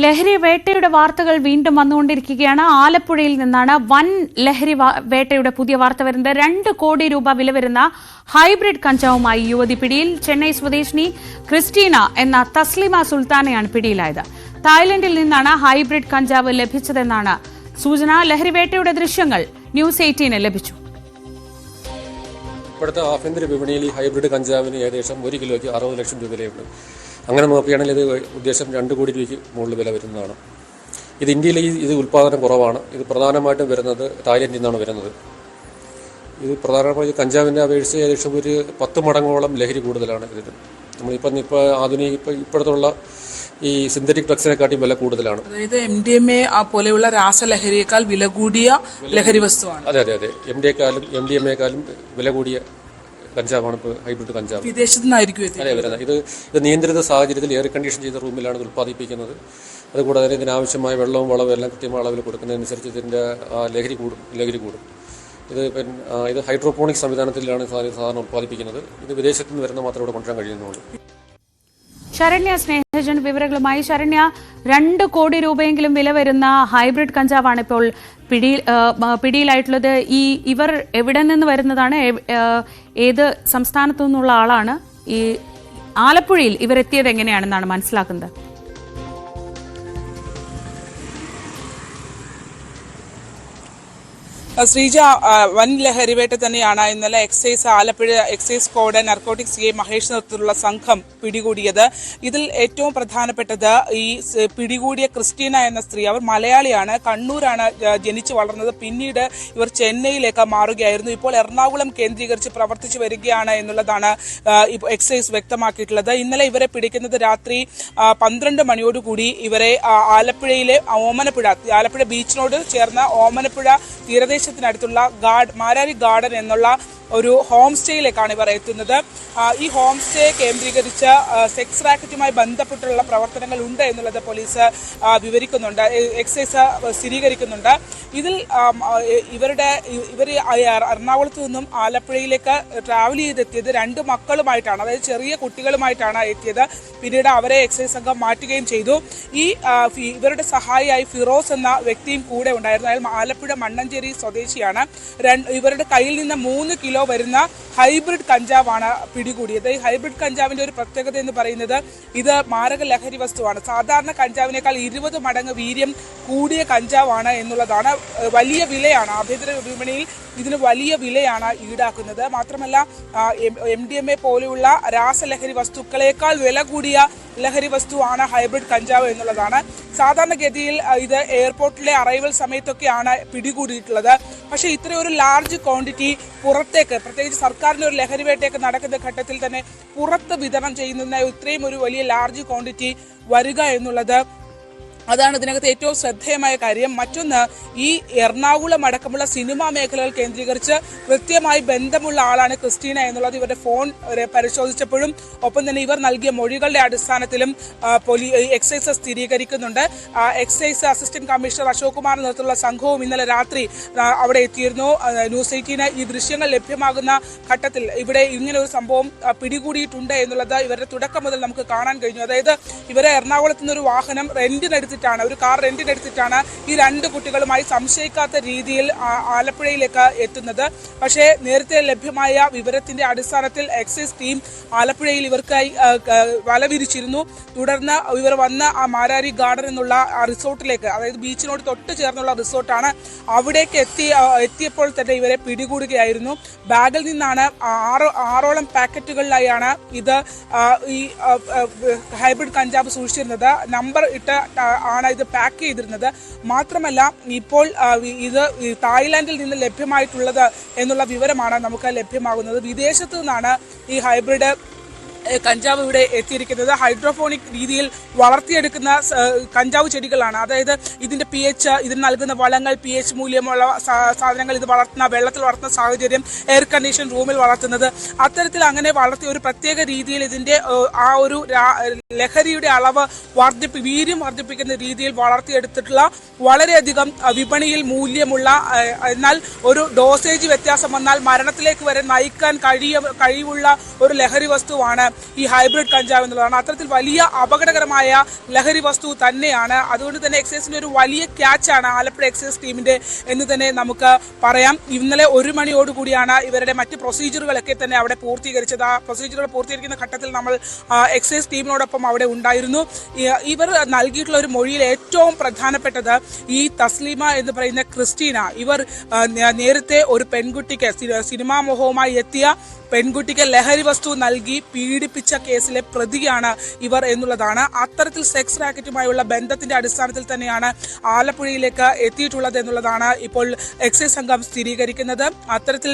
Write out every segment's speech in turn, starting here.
ലഹരി വേട്ടയുടെ വാർത്തകൾ വീണ്ടും വന്നുകൊണ്ടിരിക്കുകയാണ്. ആലപ്പുഴയിൽ നിന്നാണ് വൻ ലഹരി വേട്ടയുടെ പുതിയ വാർത്ത വരുന്നത്. 2 കോടി രൂപ വില വരുന്ന ഹൈബ്രിഡ് കഞ്ചാവുമായി യുവതി പിടിയിൽ. ചെന്നൈ സ്വദേശിനി ക്രിസ്റ്റീന എന്ന തസ്ലിമ സുൽത്താനയാണ് പിടിയിലായത്. തായ്ലൻഡിൽ നിന്നാണ് ഹൈബ്രിഡ് കഞ്ചാവ് ലഭിച്ചതെന്നാണ് സൂചന. ലഹരി വേട്ടയുടെ ദൃശ്യങ്ങൾ ന്യൂസ് 18 ലഭിച്ചു. ഇപ്പോഴത്തെ ആഭ്യന്തര വിപണിയിൽ ഈ ഹൈബ്രിഡ് കഞ്ചാവിന് ഏകദേശം 1 കിലോയ്ക്ക് 60 ലക്ഷം രൂപ വിലയുണ്ട്. അങ്ങനെ നോക്കുകയാണെങ്കിൽ ഇത് ഉദ്ദേശം 2 കോടി രൂപയ്ക്ക് മുകളിൽ വില വരുന്നതാണ്. ഇത് ഇന്ത്യയിൽ ഇത് ഉൽപ്പാദനം കുറവാണ്. ഇത് പ്രധാനമായിട്ടും വരുന്നത് തായ്ലൻഡിൽ നിന്നാണ് വരുന്നത്. ഇത് പ്രധാനമായും കഞ്ചാവിൻ്റെ അപേക്ഷിച്ച് ഏകദേശം ഒരു 10 മടങ്ങോളം ലഹരി കൂടുതലാണ് ഇതിന്. നമ്മളിപ്പോൾ ഇപ്പോഴത്തുള്ള ഈ സിന്തറ്റിക് ഡ്രഗ്സിനെക്കാട്ടിയും വില കൂടുതലാണ്. അതായത് MDMA പോലെയുള്ള രാസലഹരിയേക്കാൾ വില കൂടിയ ലഹരി വസ്തുവാണ്. അതെ MDMA-ക്കാളും വില കൂടിയ കഞ്ചാവാണ് ഇപ്പോൾ ഹൈബ്രിഡ് കഞ്ചാവ്. വിദേശത്തു നിന്നായിരിക്കും അതെ വരുന്നത്. ഇത് നിയന്ത്രിത സാഹചര്യത്തിൽ എയർ കണ്ടീഷൻ ചെയ്ത റൂമിലാണ് ഇത് ഉൽപ്പാദിപ്പിക്കുന്നത്. അതുകൂടാതെ ഇതിനാവശ്യമായ വെള്ളവും വളവും എല്ലാം കൃത്യമായ അളവിൽ കൊടുക്കുന്നതനുസരിച്ച് ഇതിൻ്റെ ലഹരി കൂടും. ഇത് ഹൈഡ്രോപോണിക് സംവിധാനത്തിലാണ് സാധാരണ ഉൽപ്പാദിപ്പിക്കുന്നത്. ഇത് വിദേശത്തു നിന്ന് വരുന്ന മാത്രമേ ഇവിടെ കൊണ്ടുവരാൻ കഴിയുന്നുള്ളൂ. ശരണ്യ സ്നേഹജൻ വിവരങ്ങളുമായി. ശരണ്യ, 2 കോടി രൂപയെങ്കിലും വില വരുന്ന ഹൈബ്രിഡ് കഞ്ചാവാണ് ഇപ്പോൾ പിടിയിലായിട്ടുള്ളത്. ഇവർ എവിടെ നിന്ന് വരുന്നതാണ്? ഏത് സംസ്ഥാനത്തു നിന്നുള്ള ആളാണ്? ഈ ആലപ്പുഴയിൽ ഇവരെത്തിയത് എങ്ങനെയാണെന്നാണ് മനസ്സിലാക്കുന്നത്? ശ്രീജ, വൻ ലഹരിവേട്ട തന്നെയാണ് ഇന്നലെ Alappuzha excise squad narcotic CI Mahesh നേതൃത്വത്തിലുള്ള സംഘം പിടികൂടിയത്. ഇതിൽ ഏറ്റവും പ്രധാനപ്പെട്ടത് ഈ പിടികൂടിയ ക്രിസ്റ്റീന എന്ന സ്ത്രീ. അവർ മലയാളിയാണ്, കണ്ണൂരാണ് ജനിച്ചു വളർന്നത്. പിന്നീട് ഇവർ ചെന്നൈയിലേക്ക് മാറുകയായിരുന്നു. ഇപ്പോൾ എറണാകുളം കേന്ദ്രീകരിച്ച് പ്രവർത്തിച്ചു വരികയാണ് എന്നുള്ളതാണ് എക്സൈസ് വ്യക്തമാക്കിയിട്ടുള്ളത്. ഇന്നലെ ഇവരെ പിടിക്കുന്നത് രാത്രി 12 മണിയോടുകൂടി ഇവരെ ആലപ്പുഴയിലെ ആലപ്പുഴ ബീച്ചിനോട് ചേർന്ന ഓമനപ്പുഴ തീരദേശത്തിനടുത്തുള്ള മാരാരി ഗാർഡൻ എന്നുള്ള ഒരു ഹോം സ്റ്റേയിലേക്കാണ് ഇവർ എത്തുന്നത്. ഈ ഹോം സ്റ്റേ കേന്ദ്രീകരിച്ച് സെക്സ് റാക്കറ്റുമായി ബന്ധപ്പെട്ടുള്ള പ്രവർത്തനങ്ങൾ ഉണ്ട് എന്നുള്ളത് പോലീസ് വിവരിക്കുന്നുണ്ട്, എക്സൈസ് സ്ഥിരീകരിക്കുന്നുണ്ട്. ഇതിൽ ഇവർ എറണാകുളത്ത് നിന്നും ആലപ്പുഴയിലേക്ക് ട്രാവൽ ചെയ്തെത്തിയത് 2 മക്കളുമായിട്ടാണ്, അതായത് ചെറിയ കുട്ടികളുമായിട്ടാണ് എത്തിയത്. പിന്നീട് അവരെ എക്സൈസ് സംഘം മാറ്റുകയും ചെയ്തു. ഇവരുടെ സഹായിയായി ഫിറോസ് എന്ന വ്യക്തിയും കൂടെ ഉണ്ടായിരുന്നു. അയാൾ ആലപ്പുഴ മണ്ണഞ്ചേരി സ്വദേശിയാണ്. ഇവരുടെ കയ്യിൽ നിന്ന് 3 കിലോ വരുന്ന ഹൈബ്രിഡ് കഞ്ചാവാണ് പിടികൂടിയത്. ഈ ഹൈബ്രിഡ് കഞ്ചാവിന്റെ ഒരു പ്രത്യേകത എന്ന് പറയുന്നത് ഇത് മാരക ലഹരി വസ്തുവാണ്. സാധാരണ കഞ്ചാവിനേക്കാൾ 20 മടങ്ങ് വീര്യം കൂടിയ കഞ്ചാവാണ് എന്നുള്ളതാണ്. വലിയ വിലയാണ്, ആഭ്യന്തര വിപണിയിൽ ഇതിന് വലിയ വിലയാണ് ഈടാക്കുന്നത്. മാത്രമല്ല MDMA പോലെയുള്ള രാസലഹരി വസ്തുക്കളേക്കാൾ വില കൂടിയ ലഹരി വസ്തുവാണ് ഹൈബ്രിഡ് കഞ്ചാവ് എന്നുള്ളതാണ്. സാധാരണഗതിയിൽ ഇത് എയർപോർട്ടിലെ അറൈവൽ സമയത്തൊക്കെയാണ് പിടികൂടിയിട്ടുള്ളത്. പക്ഷേ ഇത്രയും ഒരു ലാർജ് ക്വാണ്ടിറ്റി പുറത്തേക്ക്, പ്രത്യേകിച്ച് സർക്കാരിൻ്റെ ഒരു ലഹരി വേട്ടയൊക്കെ നടക്കുന്ന ഘട്ടത്തിൽ തന്നെ പുറത്ത് വിതരണം ചെയ്യുന്നതിനായി ഇത്രയും ഒരു വലിയ ലാർജ് ക്വാണ്ടിറ്റി വരിക എന്നുള്ളത് അതാണ് ഇതിനകത്ത് ഏറ്റവും ശ്രദ്ധേയമായ കാര്യം. മറ്റൊന്ന്, ഈ എറണാകുളം അടക്കമുള്ള സിനിമാ മേഖലകൾ കേന്ദ്രീകരിച്ച് കൃത്യമായി ബന്ധമുള്ള ആളാണ് ക്രിസ്റ്റീന എന്നുള്ളത് ഇവരുടെ ഫോൺ പരിശോധിച്ചപ്പോഴും ഒപ്പം തന്നെ ഇവർ നൽകിയ മൊഴികളുടെ അടിസ്ഥാനത്തിലും എക്സൈസ് സ്ഥിരീകരിക്കുന്നുണ്ട്. Excise assistant commissioner Ashok Kumar നേതൃത്വത്തിലുള്ള സംഘവും ഇന്നലെ രാത്രി അവിടെ എത്തിയിരുന്നു. ന്യൂസ് 18 ഈ ദൃശ്യങ്ങൾ ലഭ്യമാകുന്ന ഘട്ടത്തിൽ ഇവിടെ ഇങ്ങനെ ഒരു സംഭവം പിടികൂടിയിട്ടുണ്ട് എന്നുള്ളത് ഇവരുടെ തുടക്കം മുതൽ നമുക്ക് കാണാൻ കഴിഞ്ഞു. അതായത് ഇവരെ എറണാകുളത്ത് നിന്നൊരു വാഹനം ഒരു കാർ റെന്റിനെടുത്തിട്ടാണ് ഈ 2 കുട്ടികളുമായി സംശയിക്കാത്ത രീതിയിൽ ആലപ്പുഴയിലേക്ക് എത്തുന്നത്. പക്ഷേ നേരത്തെ ലഭ്യമായ വിവരത്തിന്റെ അടിസ്ഥാനത്തിൽ എക്സൈസ് ടീം ആലപ്പുഴയിൽ ഇവർക്കായി വല വിരിച്ചിരുന്നു. തുടർന്ന് ഇവർ വന്ന് ആ മാരാരി ഗാർഡൻ എന്നുള്ള റിസോർട്ടിലേക്ക്, അതായത് ബീച്ചിനോട് തൊട്ട് ചേർന്നുള്ള റിസോർട്ടാണ്, അവിടേക്ക് എത്തിയപ്പോൾ തന്നെ ഇവരെ പിടികൂടുകയായിരുന്നു. ബാഗിൽ നിന്നാണ് 6ഓളം പാക്കറ്റുകളിലായാണ് ഇത് ഈ ഹൈബ്രിഡ് കഞ്ചാവ് സൂക്ഷിച്ചിരുന്നത്. നമ്പർ ഇട്ട് ആണ് ഇത് പാക്ക് ചെയ്തിരുന്നത്. മാത്രമല്ല ഇപ്പോൾ ഇത് തായ്ലാൻഡിൽ നിന്ന് ലഭ്യമായിട്ടുള്ളത് എന്നുള്ള വിവരമാണ് നമുക്ക് ലഭ്യമാകുന്നത്. വിദേശത്തു നിന്നാണ് ഈ ഹൈബ്രിഡ് കഞ്ചാവ് ഇവിടെ എത്തിയിരിക്കുന്നത്. ഹൈഡ്രോപോണിക് രീതിയിൽ വളർത്തിയെടുക്കുന്ന കഞ്ചാവ് ചെടികളാണ്. അതായത് ഇതിന്റെ pH, ഇതിന് നൽകുന്ന വളങ്ങൾ, pH മൂല്യമുള്ള സാധനങ്ങൾ, ഇത് വെള്ളത്തിൽ വളർത്തുന്ന സാഹചര്യം, എയർ കണ്ടീഷൻ റൂമിൽ വളർത്തുന്നത്, അത്തരത്തിൽ അങ്ങനെ വളർത്തിയ ഒരു പ്രത്യേക രീതിയിൽ ഇതിന്റെ ആ ഒരു ലഹരിയുടെ അളവ് വീര്യം വർദ്ധിപ്പിക്കുന്ന രീതിയിൽ വളർത്തിയെടുത്തിട്ടുള്ള വളരെയധികം വിപണിയിൽ മൂല്യമുള്ള, എന്നാൽ ഒരു ഡോസേജ് വ്യത്യാസം വന്നാൽ മരണത്തിലേക്ക് വരെ നയിക്കാൻ കഴിവുള്ള ഒരു ലഹരി വസ്തുവാണ് ഈ ഹൈബ്രിഡ് കഞ്ചാവ് എന്നുള്ളതാണ്. അത്തരത്തിൽ വലിയ അപകടകരമായ ലഹരി വസ്തു തന്നെയാണ്. അതുകൊണ്ട് തന്നെ എക്സൈസിന്റെ ഒരു വലിയ ക്യാച്ചാണ് ആലപ്പുഴ എക്സൈസ് ടീമിന്റെ എന്ന് തന്നെ നമുക്ക് പറയാം. ഇന്നലെ 1 മണിയോടുകൂടിയാണ് ഇവരുടെ മറ്റ് പ്രൊസീജിയറുകളൊക്കെ തന്നെ അവിടെ പൂർത്തീകരിച്ചത്. ആ പ്രൊസീജിയറുകൾ പൂർത്തീകരിക്കുന്ന ഘട്ടത്തിൽ നമ്മൾ എക്സൈസ് ടീമിനോടൊപ്പം അവിടെ ഉണ്ടായിരുന്നു. ഇവർ നൽകിയിട്ടുള്ള ഒരു മൊഴിയിൽ ഏറ്റവും പ്രധാനപ്പെട്ടത് ഈ തസ്ലീമ എന്ന് പറയുന്ന ക്രിസ്റ്റീന, ഇവർ നേരത്തെ ഒരു പെൺകുട്ടിക്ക് സിനിമാ മോഹവുമായി എത്തിയ പെൺകുട്ടിക്ക് ലഹരി വസ്തു നൽകി പീഡിപ്പിച്ച കേസിലെ പ്രതിയാണ് ഇവർ എന്നുള്ളതാണ്. അത്തരത്തിൽ സെക്സ് റാക്കറ്റുമായുള്ള ബന്ധത്തിന്റെ അടിസ്ഥാനത്തിൽ തന്നെയാണ് ആലപ്പുഴയിലേക്ക് എത്തിയിട്ടുള്ളത് എന്നുള്ളതാണ് ഇപ്പോൾ എക്സൈസ് സംഘം സ്ഥിരീകരിക്കുന്നത്. അത്തരത്തിൽ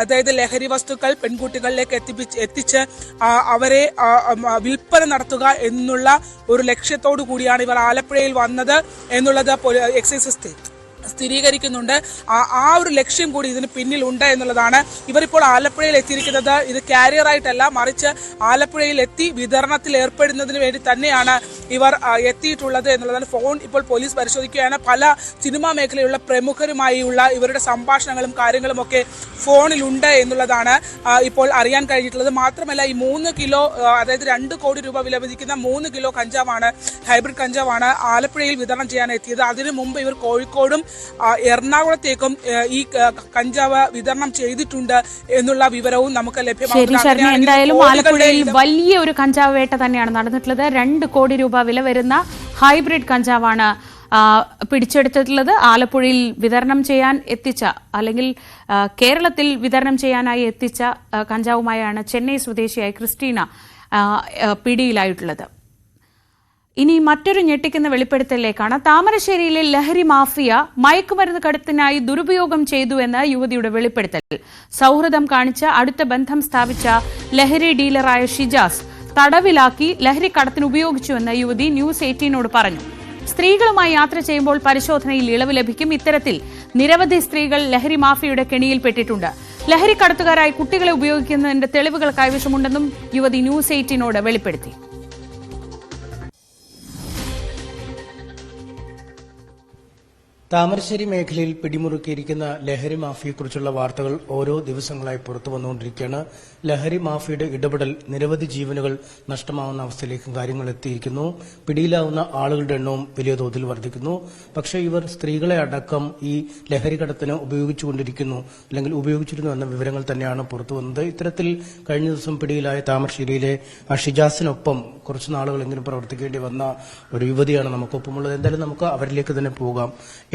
അതായത് ലഹരി വസ്തുക്കൾ പെൺകുട്ടികളിലേക്ക് എത്തിച്ച് അവരെ വിൽപ്പന നടത്തുക എന്നുള്ള ഒരു ലക്ഷ്യത്തോടു കൂടിയാണ് ഇവർ ആലപ്പുഴയിൽ വന്നത് എന്നുള്ളത് എക്സൈസ് സ്ഥിരീകരിക്കുന്നുണ്ട്. ആ ഒരു ലക്ഷ്യം കൂടി ഇതിന് പിന്നിലുണ്ട് എന്നുള്ളതാണ്. ഇവരിപ്പോൾ ആലപ്പുഴയിൽ എത്തിയിരിക്കുന്നത് ഇത് കാരിയറായിട്ടല്ല, മറിച്ച് ആലപ്പുഴയിൽ എത്തി വിതരണത്തിൽ ഏർപ്പെടുന്നതിന് വേണ്ടി തന്നെയാണ് ഇവർ എത്തിയിട്ടുള്ളത് എന്നുള്ളതാണ്. ഫോൺ ഇപ്പോൾ പോലീസ് പരിശോധിക്കുകയാണ്. പല സിനിമാ മേഖലയിലുള്ള പ്രമുഖരുമായുള്ള ഇവരുടെ സംഭാഷണങ്ങളും കാര്യങ്ങളും ഒക്കെ ഫോണിലുണ്ട് എന്നുള്ളതാണ് ഇപ്പോൾ അറിയാൻ കഴിഞ്ഞിട്ടുള്ളത്. മാത്രമല്ല ഈ 3 കിലോ അതായത് 2 കോടി രൂപ വില മതിക്കുന്ന 3 കിലോ കഞ്ചാവാണ്, ഹൈബ്രിഡ് കഞ്ചാവാണ് ആലപ്പുഴയിൽ വിതരണം ചെയ്യാൻ എത്തിയത്. അതിനു മുമ്പ് ഇവർ കോഴിക്കോടും എറണാകുളത്തേക്കും ഈ കഞ്ചാവ് വിതരണം ചെയ്തിട്ടുണ്ട് എന്നുള്ള വിവരവും നമുക്ക് ലഭ്യമാണ്. എന്തായാലും ആലപ്പുഴയിൽ വലിയ ഒരു കഞ്ചാവ് വേട്ട തന്നെയാണ് നടന്നിട്ടുള്ളത്. 2 കോടി രൂപ വില വരുന്ന ഹൈബ്രിഡ് കഞ്ചാവാണ് പിടിച്ചെടുത്തിട്ടുള്ളത്. ആലപ്പുഴയിൽ വിതരണം ചെയ്യാൻ എത്തിച്ച അല്ലെങ്കിൽ കേരളത്തിൽ വിതരണം ചെയ്യാനായി എത്തിച്ച കഞ്ചാവുമായാണ് ചെന്നൈ സ്വദേശിയായ ക്രിസ്റ്റീന പിടിയിലായിട്ടുള്ളത്. ഇനി മറ്റൊരു ഞെട്ടിക്കുന്ന വെളിപ്പെടുത്തലിലേക്കാണ്. താമരശ്ശേരിയിലെ ലഹരി മാഫിയ മയക്കുമരുന്ന് കടത്തിനായി ദുരുപയോഗം ചെയ്തുവെന്ന് യുവതിയുടെ വെളിപ്പെടുത്തൽ. സൗഹൃദം കാണിച്ച് അടുത്ത ബന്ധം സ്ഥാപിച്ച ലഹരി ഡീലറായ ഷിജാസ് തടവിലാക്കി ലഹരി കടത്തിന് ഉപയോഗിച്ചുവെന്ന് യുവതി ന്യൂസ് 18നോട് പറഞ്ഞു. സ്ത്രീകളുമായി യാത്ര ചെയ്യുമ്പോൾ പരിശോധനയിൽ ഇളവ് ലഭിക്കും. ഇത്തരത്തിൽ നിരവധി സ്ത്രീകൾ ലഹരി മാഫിയയുടെ കെണിയിൽപ്പെട്ടിട്ടുണ്ട്. ലഹരി കടത്തുകാരായി കുട്ടികളെ ഉപയോഗിക്കുന്നതിന്റെ തെളിവുകൾ കൈവശമുണ്ടെന്നും യുവതി ന്യൂസ് 18നോട് വെളിപ്പെടുത്തി. താമരശ്ശേരി മേഖലയിൽ പിടിമുറുക്കിയിരിക്കുന്ന ലഹരി മാഫിയെക്കുറിച്ചുള്ള വാർത്തകൾ ഓരോ ദിവസങ്ങളായി പുറത്തു വന്നുകൊണ്ടിരിക്കുകയാണ്. ലഹരി മാഫിയയുടെ ഇടപെടൽ നിരവധി ജീവനുകൾ നഷ്ടമാവുന്ന അവസ്ഥയിലേക്കും കാര്യങ്ങൾ എത്തിയിരിക്കുന്നു. പിടിയിലാവുന്ന ആളുകളുടെ എണ്ണവും വലിയ തോതിൽ വർദ്ധിക്കുന്നു. പക്ഷേ ഇവർ സ്ത്രീകളെ അടക്കം ഈ ലഹരി കടത്തിന് ഉപയോഗിച്ചുകൊണ്ടിരിക്കുന്നു അല്ലെങ്കിൽ ഉപയോഗിച്ചിരുന്നു എന്ന വിവരങ്ങൾ തന്നെയാണ് പുറത്തു വന്നത്. ഇത്തരത്തിൽ കഴിഞ്ഞ ദിവസം പിടിയിലായ താമരശ്ശേരിയിലെ ഷിജാസിനൊപ്പം കുറച്ചു നാളുകളെങ്കിലും പ്രവർത്തിക്കേണ്ടി വന്ന ഒരു യുവതിയാണ് നമുക്കൊപ്പമുള്ളത്. എന്തായാലും നമുക്ക് അവരിലേക്ക് തന്നെ പോകാം.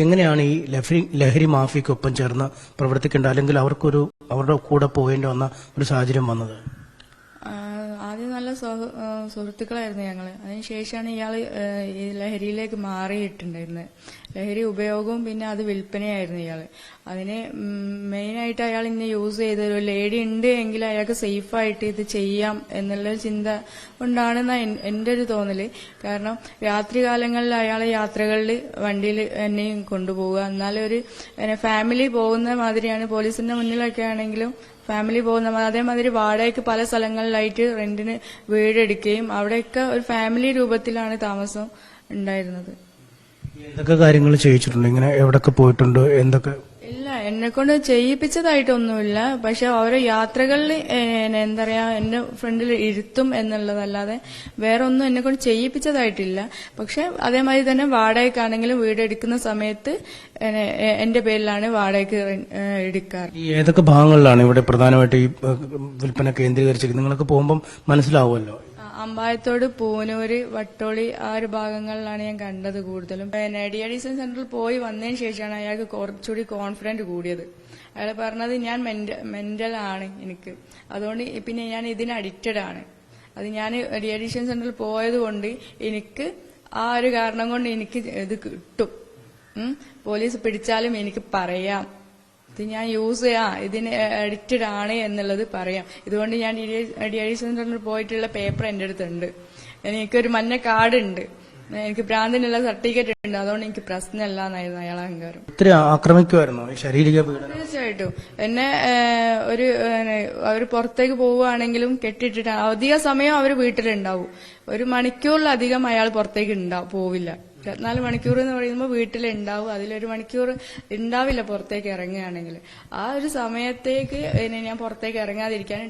എങ്ങനെയാണ് ഈ ലഹരി മാഫിയക്കൊപ്പം ചേർന്ന് പ്രവർത്തിക്കേണ്ട അല്ലെങ്കിൽ അവരുടെ കൂടെ പോകേണ്ടി വന്ന ഒരു സാഹചര്യം വന്നത്? ആദ്യം നല്ല സുഹൃത്തുക്കളായിരുന്നു ഞങ്ങള്. അതിനുശേഷമാണ് ഇയാള് ഈ ലഹരിയിലേക്ക് മാറിയിട്ടുണ്ടായിരുന്നത്. ലഹരി ഉപയോഗവും പിന്നെ അത് വിൽപ്പനയായിരുന്നു ഇയാള്. അതിന് മെയിനായിട്ട് അയാൾ ഇന്നെ യൂസ് ചെയ്ത ഒരു ലേഡി ഉണ്ട് എങ്കിൽ അയാൾക്ക് സേഫായിട്ട് ഇത് ചെയ്യാം എന്നുള്ളൊരു ചിന്ത കൊണ്ടാണെന്ന എന്റെ ഒരു തോന്നല്. കാരണം രാത്രി കാലങ്ങളിൽ അയാളെ യാത്രകളിൽ വണ്ടിയിൽ എന്നെയും കൊണ്ടുപോവുക. എന്നാലും ഒരു ഫാമിലി പോകുന്ന മാതിരിയാണ്. പോലീസിന്റെ മുന്നിലൊക്കെ ആണെങ്കിലും ഫാമിലി പോകുന്ന അതേമാതിരി വാടകയ്ക്ക് പല സ്ഥലങ്ങളിലായിട്ട് റെന്റിന് വീടെടുക്കുകയും അവിടെയൊക്കെ ഒരു ഫാമിലി രൂപത്തിലാണ് താമസം ഉണ്ടായിരുന്നത്. എന്തൊക്കെ കാര്യങ്ങൾ ചെയ്യിച്ചിട്ടുണ്ട്? ഇങ്ങനെ എവിടൊക്കെ പോയിട്ടുണ്ട്? എന്തൊക്കെ? ഇല്ല, എന്നെ കൊണ്ട് ചെയ്യിപ്പിച്ചതായിട്ടൊന്നുമില്ല. പക്ഷെ ഓരോ യാത്രകളിൽ എന്താ പറയാ എന്റെ ഫ്രണ്ടിൽ ഇരുത്തും എന്നുള്ളതല്ലാതെ വേറെ ഒന്നും എന്നെ കൊണ്ട് ചെയ്യിപ്പിച്ചതായിട്ടില്ല. പക്ഷെ അതേമാതിരി തന്നെ വാടകയ്ക്കാണെങ്കിലും വീടെടുക്കുന്ന സമയത്ത് എന്റെ പേരിലാണ് വാടകയ്ക്ക് എടുക്കാറ്. ഏതൊക്കെ ഭാഗങ്ങളിലാണ് ഇവിടെ പ്രധാനമായിട്ട് ഈ വിൽപ്പന കേന്ദ്രീകരിച്ചിരിക്കുന്നത്? നിങ്ങൾക്ക് പോകുമ്പോൾ മനസ്സിലാവുമല്ലോ. അമ്പായത്തോട്, പൂനൂര്, വട്ടോളി ആ ഒരു ഭാഗങ്ങളിലാണ് ഞാൻ കണ്ടത് കൂടുതലും. ഡി-അഡിക്ഷൻ സെന്ററിൽ പോയി വന്നതിന് ശേഷമാണ് അയാൾക്ക് കുറച്ചുകൂടി കോൺഫിഡന്റ് കൂടിയത്. അയാൾ പറഞ്ഞത് ഞാൻ മെന്റൽ ആണ് എനിക്ക്, അതുകൊണ്ട് പിന്നെ ഞാൻ ഇതിന് അഡിക്റ്റഡ് ആണ്. അത് ഞാൻ ഡി-അഡിക്ഷൻ സെന്ററിൽ പോയത് കൊണ്ട് എനിക്ക് ആ ഒരു കാരണം കൊണ്ട് എനിക്ക് ഇത് കിട്ടും. പോലീസ് പിടിച്ചാലും എനിക്ക് പറയാം ഇത് ഞാൻ യൂസ് ചെയ്യാം, ഇതിന് അഡിക്റ്റഡ് ആണ് എന്നുള്ളത് പറയാം. ഇതുകൊണ്ട് ഞാൻ ഡി-അഡിക്ഷൻ സെന്ററിൽ പോയിട്ടുള്ള പേപ്പർ എന്റെ അടുത്തുണ്ട്. എനിക്കൊരു മഞ്ഞ കാർഡ് ഉണ്ട്, എനിക്ക് ഭ്രാന്തിനുള്ള സർട്ടിഫിക്കറ്റ് ഉണ്ട്. അതുകൊണ്ട് എനിക്ക് പ്രശ്നമല്ല എന്നായിരുന്നു അയാൾ അഹങ്കാരം. ആക്രമിക്കുമായിരുന്നു ശാരീരിക പീഡനം? തീർച്ചയായിട്ടും എന്നെ അവർ പുറത്തേക്ക് പോവുകയാണെങ്കിലും കെട്ടിട്ടിട്ട് അധിക സമയം അവർ വീട്ടിലുണ്ടാവും. 1 മണിക്കൂറിലധികം അയാൾ പുറത്തേക്ക് പോവില്ല. 24 മണിക്കൂർ എന്ന് പറയുമ്പോൾ വീട്ടിലുണ്ടാവും, അതിലൊരു മണിക്കൂർ ഉണ്ടാവില്ല പുറത്തേക്ക് ഇറങ്ങുകയാണെങ്കിൽ. ആ ഒരു സമയത്തേക്ക് ഞാൻ പുറത്തേക്ക് ഇറങ്ങാതിരിക്കാൻ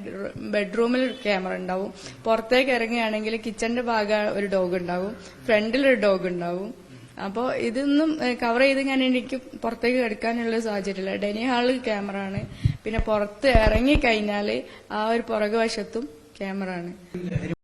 ബെഡ്റൂമിൽ ക്യാമറ ഉണ്ടാവും, പുറത്തേക്ക് ഇറങ്ങുകയാണെങ്കിൽ കിച്ചന്റെ ഭാഗം ഒരു ഡോഗ് ഉണ്ടാവും, ഫ്രണ്ടിലൊരു ഡോഗ് ഉണ്ടാവും. അപ്പോൾ ഇതൊന്നും കവർ ചെയ്ത് എനിക്ക് പുറത്തേക്ക് എടുക്കാനുള്ള സാഹചര്യമില്ല. ഡൈനിങ് ഹാളിൽ ക്യാമറ ആണ്, പിന്നെ പുറത്ത് ഇറങ്ങിക്കഴിഞ്ഞാൽ ആ ഒരു പുറകുവശത്തും ക്യാമറ ആണ്.